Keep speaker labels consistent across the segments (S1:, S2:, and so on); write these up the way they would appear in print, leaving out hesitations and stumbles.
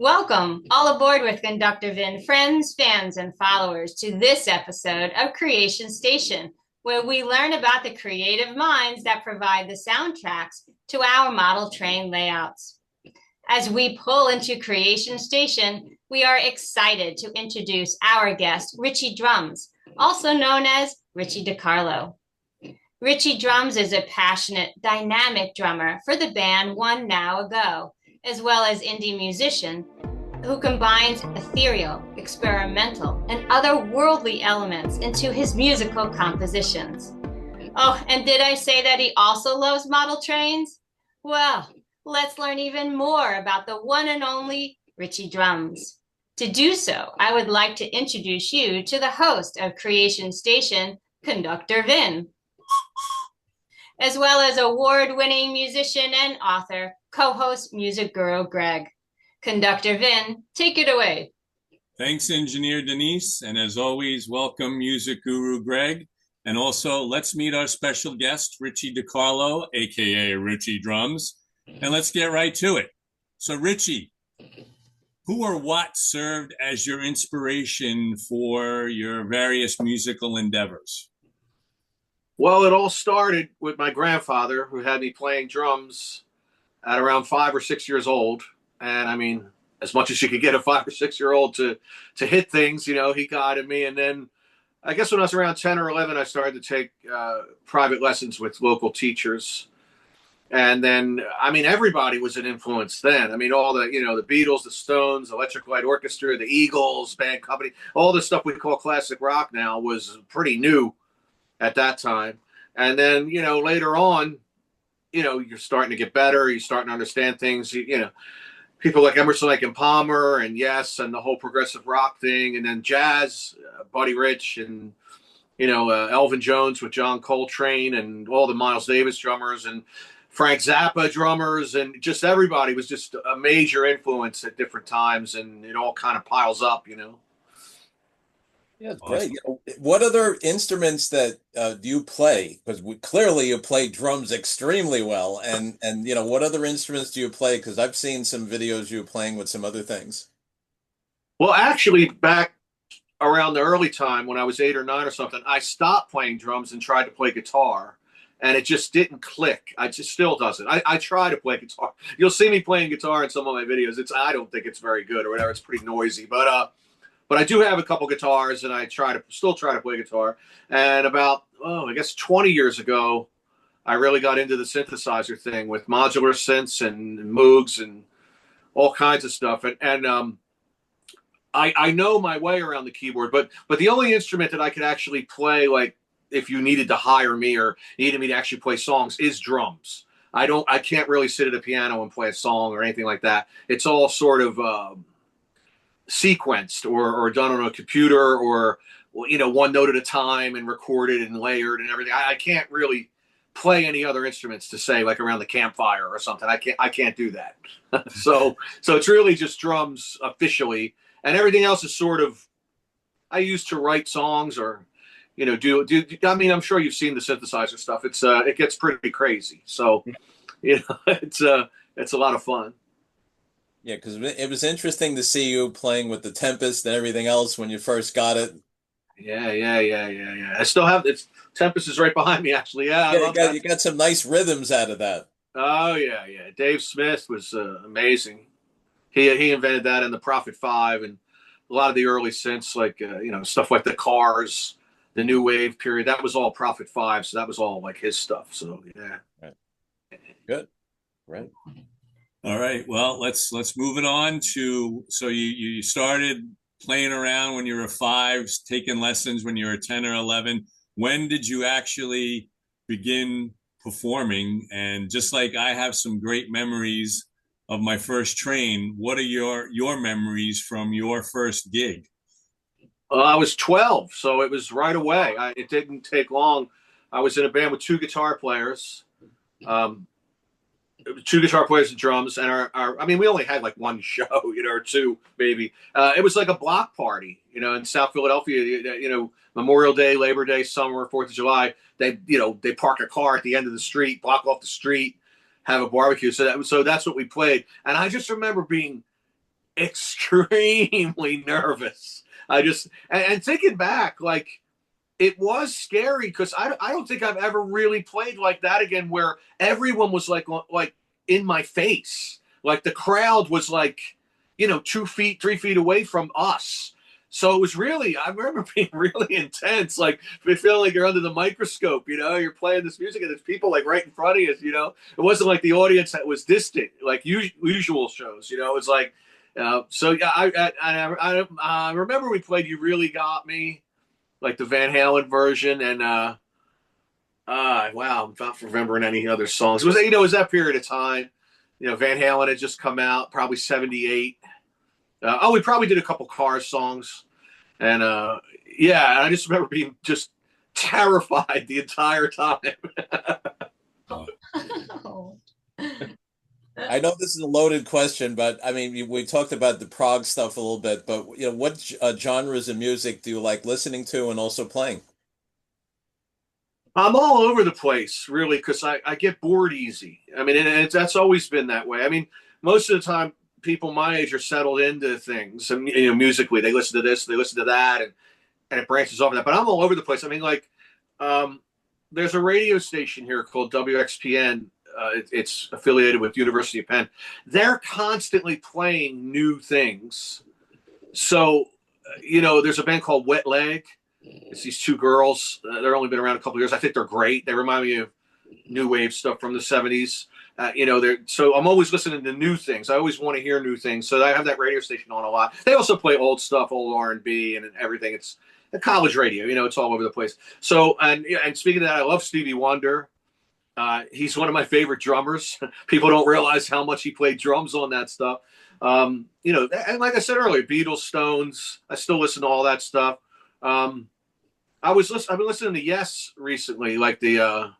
S1: Welcome, all aboard with Conductor Vin, friends, fans, and followers, to this episode of Creation Station, where we learn about the creative minds that provide the soundtracks to our model train layouts. As we pull into Creation Station, we are excited to introduce our guest, Richie Drums, also known as Richie DeCarlo. Richie Drums is a passionate, dynamic drummer for the band One Now Ago, as well as indie musician who combines ethereal, experimental, and otherworldly elements into his musical compositions. Oh, and did I say that he also loves model trains? Well, let's learn even more about the one and only Richie Drums. To do so, I would like to introduce you to the host of Creation Station, Conductor Vin, as well as award-winning musician and author, co-host Music Guru Greg. Conductor Vin, take it away.
S2: Thanks, Engineer Denise. And as always, welcome, Music Guru Greg. And also, let's meet our special guest, Richie DeCarlo, a.k.a. Richie Drums. And let's get right to it. So, Richie, who or what served as your inspiration for your various musical endeavors?
S3: Well, it all started with my grandfather, who had me playing drums at around 5 or 6 years old. And I mean, as much as you could get a 5 or 6 year old to hit things, he guided me. And then I guess when I was around 10 or 11, I started to take private lessons with local teachers. And then, I mean, everybody was an influence then. I mean, all the Beatles, the Stones, Electric Light Orchestra, the Eagles, Band Company, all the stuff we call classic rock now was pretty new at that time. And then, later on, you're starting to get better. You're starting to understand things, people like Emerson, Lake and Palmer and Yes, and the whole progressive rock thing. And then jazz, Buddy Rich and, Elvin Jones with John Coltrane and all the Miles Davis drummers and Frank Zappa drummers. And just everybody was just a major influence at different times. And it all kind of piles up.
S4: Yeah, great. What other instruments that do you play? Because clearly you play drums extremely well, and what other instruments do you play? Because I've seen some videos you playing with some other things.
S3: Well, actually, back around the early time when I was 8 or 9 or something, I stopped playing drums and tried to play guitar, and it just didn't click. I just still doesn't. I try to play guitar. You'll see me playing guitar in some of my videos. I don't think it's very good or whatever. It's pretty noisy, but I do have a couple guitars, and I still try to play guitar. And about, I guess 20 years ago, I really got into the synthesizer thing with modular synths and Moogs and all kinds of stuff. And I know my way around the keyboard, but the only instrument that I could actually play, like if you needed to hire me or needed me to actually play songs, is drums. I can't really sit at a piano and play a song or anything like that. It's all sort of sequenced or done on a computer or one note at a time and recorded and layered and everything. I can't really play any other instruments to say like around the campfire or something. I can't do that. so it's really just drums officially, and everything else is sort of I used to write songs or do. I mean, I'm sure you've seen the synthesizer stuff. It gets pretty crazy. So it's a lot of fun.
S4: Yeah, because it was interesting to see you playing with the Tempest and everything else when you first got it.
S3: Yeah. I still have it's Tempest is right behind me, actually. Yeah, I
S4: Yeah,
S3: love that.
S4: you got some nice rhythms out of that.
S3: Oh yeah. Dave Smith was amazing. He invented that in the Prophet Five and a lot of the early synths, like stuff like the Cars, the New Wave period. That was all Prophet Five, so that was all like his stuff. So yeah.
S4: Right. Good. Right.
S2: All right. Well, let's move it on to, so you started playing around when you were 5, taking lessons when you were 10 or 11. When did you actually begin performing? And just like I have some great memories of my first train, what are your memories from your first gig?
S3: I was 12, so it was right away. It didn't take long. I was in a band with two guitar players. Two guitar players and drums, and I mean, we only had like one show, or two maybe. It was like a block party, in South Philadelphia. Memorial Day, Labor Day, summer, 4th of July. They park a car at the end of the street, block off the street, have a barbecue. So that's what we played, and I just remember being extremely nervous. I just and thinking back, like it was scary because I don't think I've ever really played like that again, where everyone was like in my face, like the crowd was like 2 feet, 3 feet away from us. So it was really, I remember being really intense, like feeling like you're under the microscope, you're playing this music and there's people like right in front of you. It wasn't like the audience that was distant, like usual shows, it was like, so yeah, I remember we played You Really Got Me, like the Van Halen version, and wow, I'm not remembering any other songs. It was that period of time. Van Halen had just come out, probably 78. We probably did a couple Cars songs. And yeah, I just remember being just terrified the entire time.
S4: I know this is a loaded question, but I mean, we talked about the prog stuff a little bit, but what genres of music do you like listening to and also playing?
S3: I'm all over the place, really, because I get bored easy. I mean, and that's always been that way. I mean, most of the time, people my age are settled into things, and musically, they listen to this, they listen to that, and it branches off of that. But I'm all over the place. I mean, like, there's a radio station here called WXPN. It's affiliated with University of Penn. They're constantly playing new things. So, there's a band called Wet Leg. It's these two girls. They're only been around a couple of years. I think they're great. They remind me of new wave stuff from the 70s. So I'm always listening to new things. I always want to hear new things. So I have that radio station on a lot. They also play old stuff, old R&B and everything. It's a college radio, it's all over the place. So, and speaking of that, I love Stevie Wonder. He's one of my favorite drummers. People don't realize how much he played drums on that stuff. And like I said earlier, Beatles, Stones, I still listen to all that stuff. I've been listening to Yes recently, like the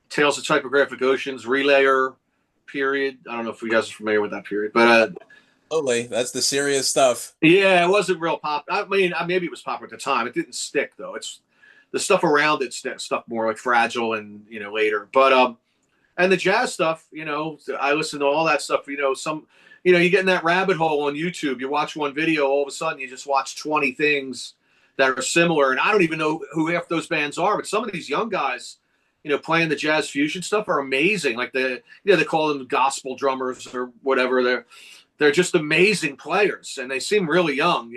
S3: Tales of Typographic Oceans, Relayer period. I don't know if you guys are familiar with that period, but
S4: totally, that's the serious stuff.
S3: Yeah, it wasn't real pop. I mean, maybe it was popular at the time. It didn't stick though. It's the stuff around it stuck more, like Fragile and later. But and the jazz stuff, I listen to all that stuff. You get in that rabbit hole on YouTube. You watch one video, all of a sudden you just watch 20 things that are similar, and I don't even know who half those bands are. But some of these young guys, playing the jazz fusion stuff are amazing. Like they call them gospel drummers or whatever. They're just amazing players, and they seem really young,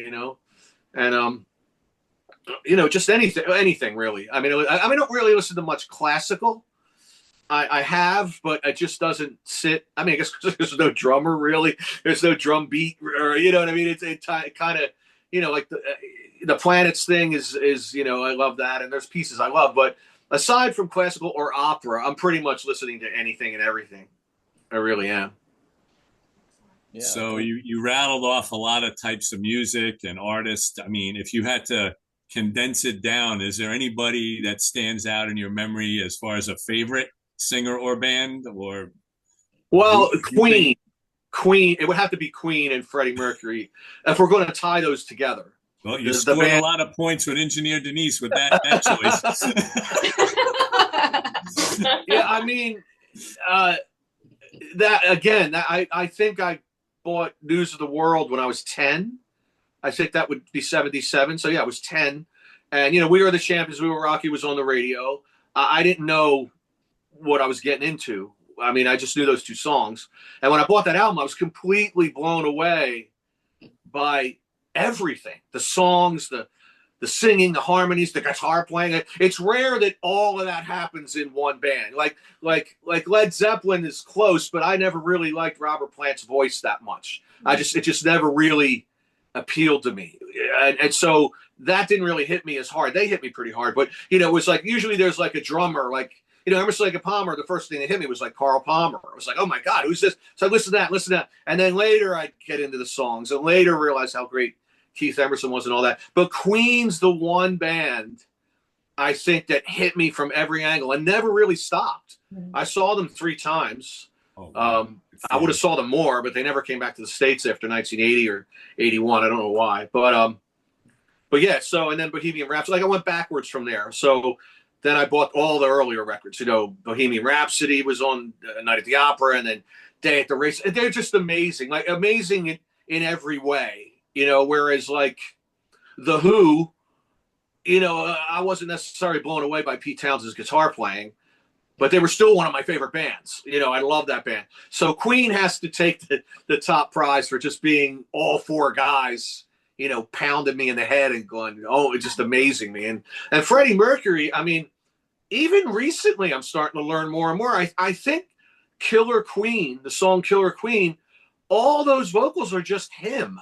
S3: and just anything really. I mean, I don't really listen to much classical. I have, but it just doesn't sit. I mean, I guess there's no drummer really. There's no drum beat, or what I mean. It kind of, like the Planets thing is I love that, and there's pieces I love, but aside from classical or opera, I'm pretty much listening to anything and everything. I really am.
S2: Yeah. So you rattled off a lot of types of music and artists. I mean, if you had to condense it down, is there anybody that stands out in your memory as far as a favorite singer or band? Or
S3: well, Queen. It would have to be Queen and Freddie Mercury if we're going to tie those together.
S2: Well, you scored a lot of points with Engineer Denise with that choice.
S3: Yeah, I mean, that again. I think I bought News of the World when I was 10. I think that would be 77. So yeah, I was 10, and We Are the Champions. We Were Rocky was on the radio. I didn't know what I was getting into. I mean, I just knew those two songs, and when I bought that album, I was completely blown away by everything. The songs, the singing, the harmonies, the guitar playing. It's rare that all of that happens in one band. Like Led Zeppelin is close, but I never really liked Robert Plant's voice that much. It just never really appealed to me. And so that didn't really hit me as hard. They hit me pretty hard, but it was like usually there's like a drummer, like Emerson Lake and Palmer. The first thing that hit me was like Carl Palmer. I was like, oh my God, who's this? So I listened to that. And then later I'd get into the songs and later realize how great Keith Emerson was and all that. But Queen's the one band I think that hit me from every angle and never really stopped. I saw them 3 times. I would have saw them more, but they never came back to the States after 1980 or 81. I don't know why. But yeah, so, and then Bohemian Rhapsody, like I went backwards from there. So then I bought all the earlier records. Bohemian Rhapsody was on Night at the Opera, and then Day at the Race. They're just amazing, like amazing in every way, whereas like The Who, I wasn't necessarily blown away by Pete Townshend's guitar playing, but they were still one of my favorite bands. I love that band. So Queen has to take the top prize for just being all four guys, pounding me in the head and going, oh, it's just amazing me. And Freddie Mercury, I mean, even recently I'm starting to learn more and more. I think Killer Queen, the song Killer Queen, all those vocals are just him.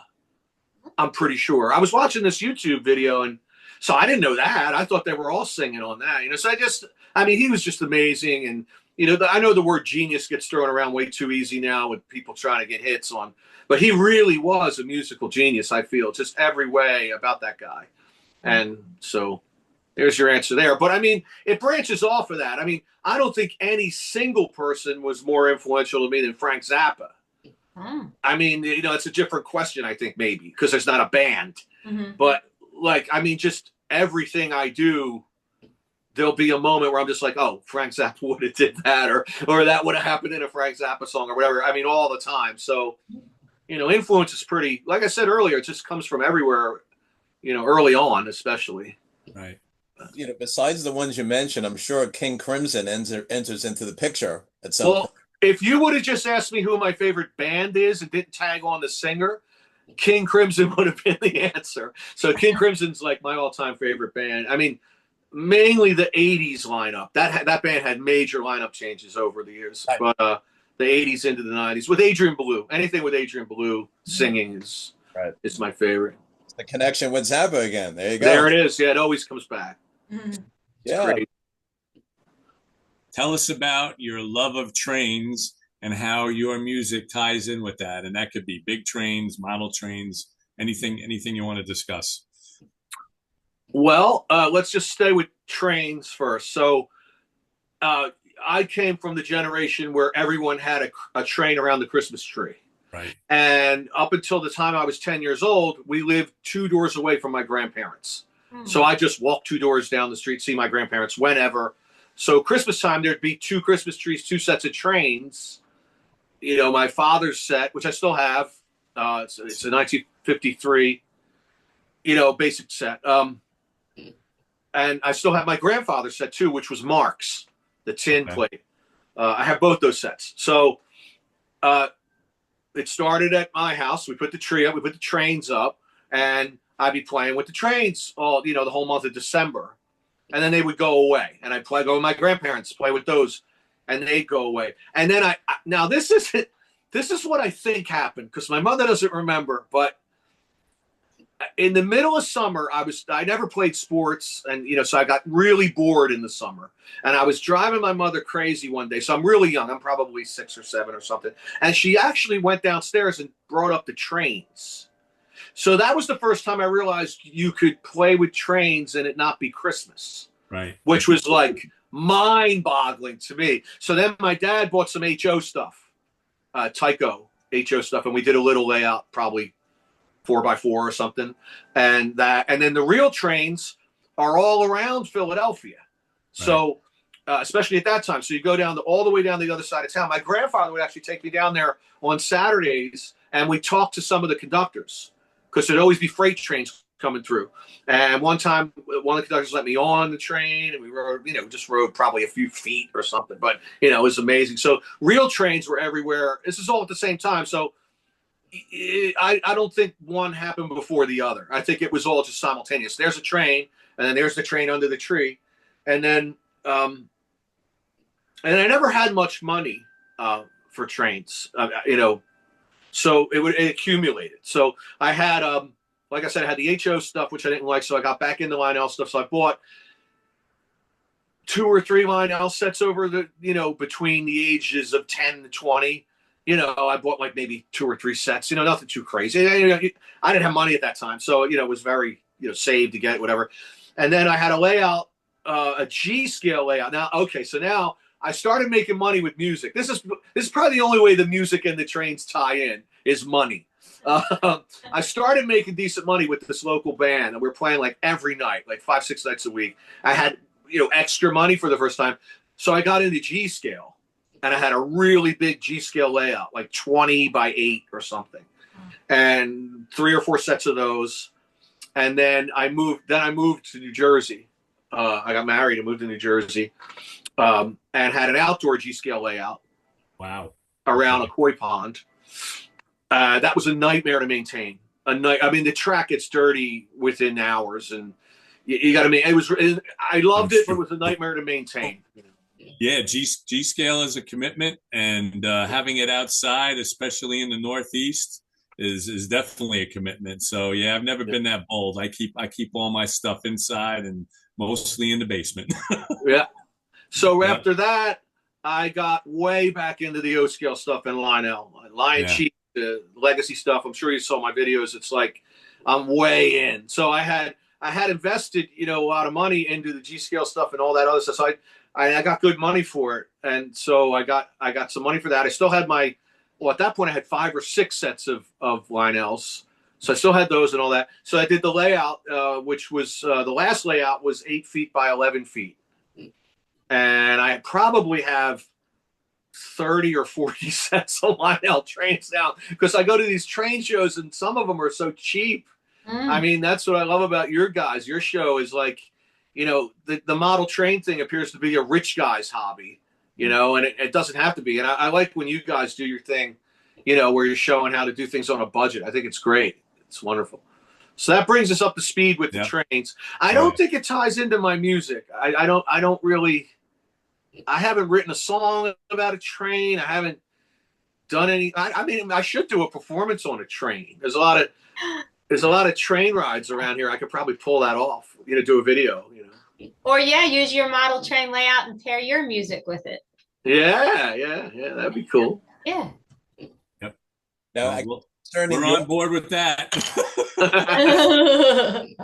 S3: I'm pretty sure. I was watching this YouTube video, and so I didn't know that. I thought they were all singing on that. So he was just amazing. And, I know the word genius gets thrown around way too easy now with people trying to get hits on, but he really was a musical genius, I feel, just every way about that guy. And so there's your answer there. But I mean, it branches off of that. I mean, I don't think any single person was more influential to me than Frank Zappa. I mean, it's a different question, I think, maybe, because there's not a band. But, like, I mean, just everything I do, there'll be a moment where I'm just like, oh, Frank Zappa would have did that, or that would have happened in a Frank Zappa song or whatever. I mean, all the time. So, influence is pretty, like I said earlier, it just comes from everywhere, early on, especially.
S2: Right.
S4: Besides the ones you mentioned, I'm sure King Crimson enters into the picture at some point.
S3: If you would have just asked me who my favorite band is and didn't tag on the singer, King Crimson would have been the answer. So King Crimson's like my all-time favorite band. I mean, mainly the 80s lineup. That band had major lineup changes over the years. Right. But the 80s into the 90s with Adrian Belew. Anything with Adrian Belew singing is my favorite.
S4: The connection with Zappa again. There you go.
S3: There it is. Yeah, it always comes back.
S4: Yeah.
S3: Great.
S2: Tell us about your love of trains and how your music ties in with that. And that could be big trains, model trains, anything you want to discuss.
S3: Well, let's just stay with trains first. So I came from the generation where everyone had a train around the Christmas tree.
S2: Right.
S3: And up until the time I was 10 years old, we lived 2 doors away from my grandparents. So I just walked 2 doors down the street, see my grandparents whenever. So Christmas time, there'd be 2 Christmas trees, 2 sets of trains. My father's set, which I still have. It's a 1953, basic set. And I still have my grandfather's set too, which was Mark's, the tin plate. I have both those sets. So it started at my house. We put the tree up, we put the trains up, and I'd be playing with the trains all, the whole month of December. And then they would go away. And I'd go with my grandparents, play with those, and they'd go away. And then now this is what I think happened, because my mother doesn't remember, but in the middle of summer, I never played sports, and so I got really bored in the summer, and I was driving my mother crazy one day. So I'm really young. I'm probably 6 or 7 or something. And she actually went downstairs and brought up the trains. So that was the first time I realized you could play with trains and it not be Christmas.
S2: Right.
S3: Which was like mind-boggling to me. So then my dad bought some HO stuff, Tyco HO stuff, and we did a little layout, probably 4x4 or something. And then the real trains are all around Philadelphia. So especially at that time. So you go down all the way down the other side of town. My grandfather would actually take me down there on Saturdays, and we talked to some of the conductors, because there'd always be freight trains coming through. And one time, one of the conductors let me on the train, and we rode, just rode probably a few feet or something. But, it was amazing. So real trains were everywhere. This is all at the same time. So I don't think one happened before the other. I think it was all just simultaneous. There's a train, and then there's the train under the tree. And then and I never had much money for trains, so it accumulated. So I had, like I said, I had the HO stuff, which I didn't like. So I got back into Lionel stuff. So I bought 2 or 3 Lionel sets over the, between the ages of 10 to 20. I bought like maybe 2 or 3 sets, nothing too crazy. I didn't have money at that time. So, it was very, saved to get whatever. And then I had a layout, a G scale layout. Now, okay. So now I started making money with music. This is probably the only way the music and the trains tie in is money. I started making decent money with this local band, and we were playing like every night, like 5-6 nights a week. I had, extra money for the first time. So I got into G scale, and I had a really big G scale layout, like 20 by 8 or something. and 3 or 4 sets of those. And then I moved to New Jersey. I got married and moved to New Jersey, and had an outdoor G scale layout.
S2: Wow.
S3: Around a koi pond. That was a nightmare to maintain. I mean, the track gets dirty within hours, and you got to make. I loved it, but it was a nightmare to maintain.
S2: Yeah, G scale is a commitment, and having it outside, especially in the Northeast, is definitely a commitment. So yeah, I've never been that bold. I keep all my stuff inside and mostly in the basement.
S3: Yeah. So after that, I got way back into the O scale stuff and Lionel, Lion Chief, the legacy stuff. I'm sure you saw my videos. It's like I'm way in. So I had invested, a lot of money into the G scale stuff and all that other stuff. So I got good money for it, and so I got some money for that. I still had at that point I had 5 or 6 sets of Lionels. So I still had those and all that. So I did the layout, which was the last layout was 8 feet by 11 feet. And I probably have 30 or 40 sets of Lionel trains now, because I go to these train shows and some of them are so cheap. I mean, that's what I love about your guys. Your show is like, the model train thing appears to be a rich guy's hobby, and it doesn't have to be. And I like when you guys do your thing, where you're showing how to do things on a budget. I think it's great. It's wonderful. So that brings us up to speed with the trains. I don't think it ties into my music. I don't really. I haven't written a song about a train. I haven't done any. I mean, I should do a performance on a train. There's a lot of train rides around here. I could probably pull that off. Do a video.
S1: Or use your model train layout and pair your music with it.
S3: Yeah, that'd be cool.
S1: Yeah.
S2: Yep.
S4: Now,
S2: we're on board with that.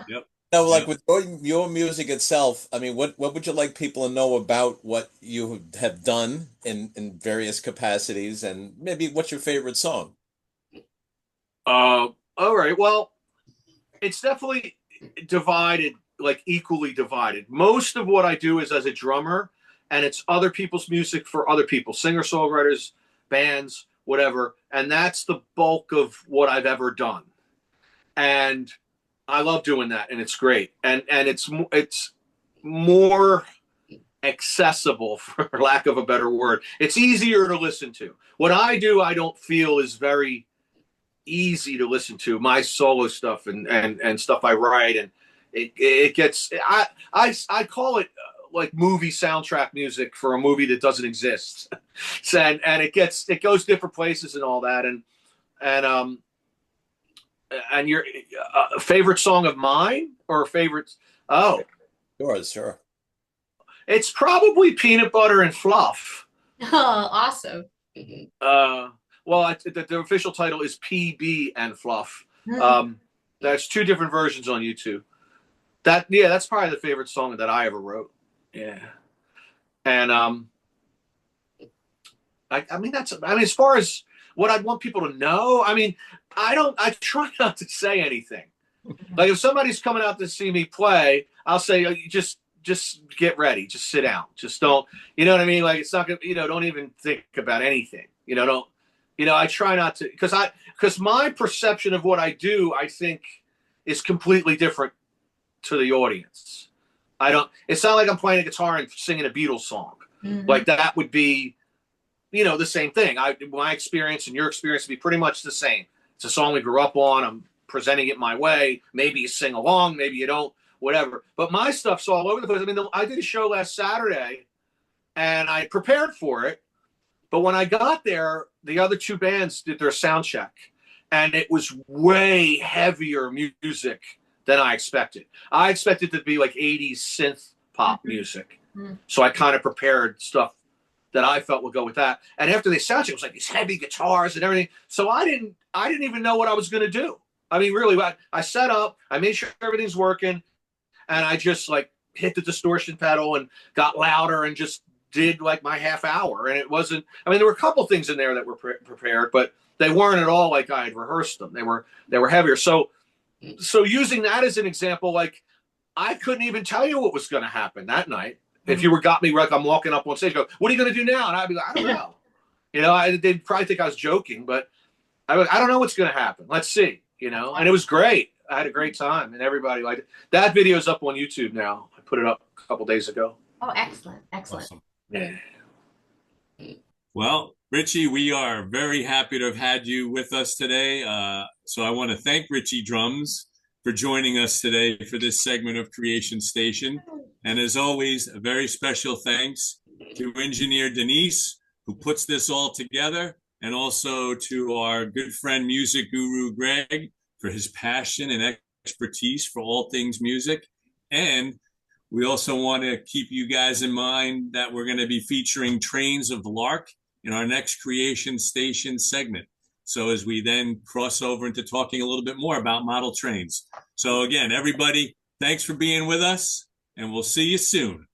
S2: Yep.
S4: No, like with your music itself, I mean, what would you like people to know about what you have done in various capacities, and maybe what's your favorite song?
S3: All right. Well, it's definitely divided, like equally divided. Most of what I do is as a drummer, and it's other people's music for other people, singer-songwriters, bands, whatever. And that's the bulk of what I've ever done. And I love doing that, and it's great. And it's more accessible, for lack of a better word. It's easier to listen to. What I do, I don't feel is very easy to listen to. My solo stuff and stuff I write, and it gets. I call it like movie soundtrack music for a movie that doesn't exist. And it goes different places and all that, and your favorite song of mine or favorite? Oh,
S4: Sure.
S3: It's probably Peanut Butter and Fluff.
S1: Oh, awesome.
S3: Well, the official title is PB and Fluff. There's 2 different versions on YouTube. That's probably the favorite song that I ever wrote. Yeah. And I mean, as far as what I'd want people to know, I mean, I try not to say anything. Like if somebody's coming out to see me play, I'll say, just get ready, just sit down, just don't, you know what I mean? Like it's not gonna, don't even think about anything, I try not to, because my perception of what I do, I think is completely different to the audience. It's not like I'm playing a guitar and singing a Beatles song. Mm-hmm. Like that would be, the same thing. My experience and your experience would be pretty much the same. It's a song we grew up on. I'm presenting it my way. Maybe you sing along, maybe you don't, whatever. But my stuff's all over the place. I mean, I did a show last Saturday, and I prepared for it. But when I got there, the other 2 bands did their sound check, and it was way heavier music than I expected. I expected it to be like 80s synth pop music. Mm-hmm. So I kind of prepared stuff that I felt would go with that. And after they sound check, it was like these heavy guitars and everything. So I didn't even know what I was going to do. I mean, really, I set up, I made sure everything's working, and I just like hit the distortion pedal and got louder and just did like my half hour. And it wasn't, I mean, there were a couple things in there that were prepared, but they weren't at all like I had rehearsed them. They were heavier. So using that as an example, like I couldn't even tell you what was going to happen that night. If you got me like I'm walking up on stage, go, what are you going to do now? And I'd be like, I don't know. They'd probably think I was joking, but I don't know what's going to happen. Let's see, you know. And it was great. I had a great time, and everybody liked it. That video's up on YouTube now. I put it up a couple days ago.
S1: Oh, excellent. Excellent.
S2: Awesome.
S3: Yeah.
S2: Well, Richie, we are very happy to have had you with us today. So I want to thank Ritchie Drums for joining us today for this segment of Creation Station. And as always, a very special thanks to engineer Denise, who puts this all together, and also to our good friend, music guru Greg, for his passion and expertise for all things music. And we also want to keep you guys in mind that we're going to be featuring Trains of Lark in our next Creation Station segment. So as we then cross over into talking a little bit more about model trains. So again, everybody, thanks for being with us, and we'll see you soon.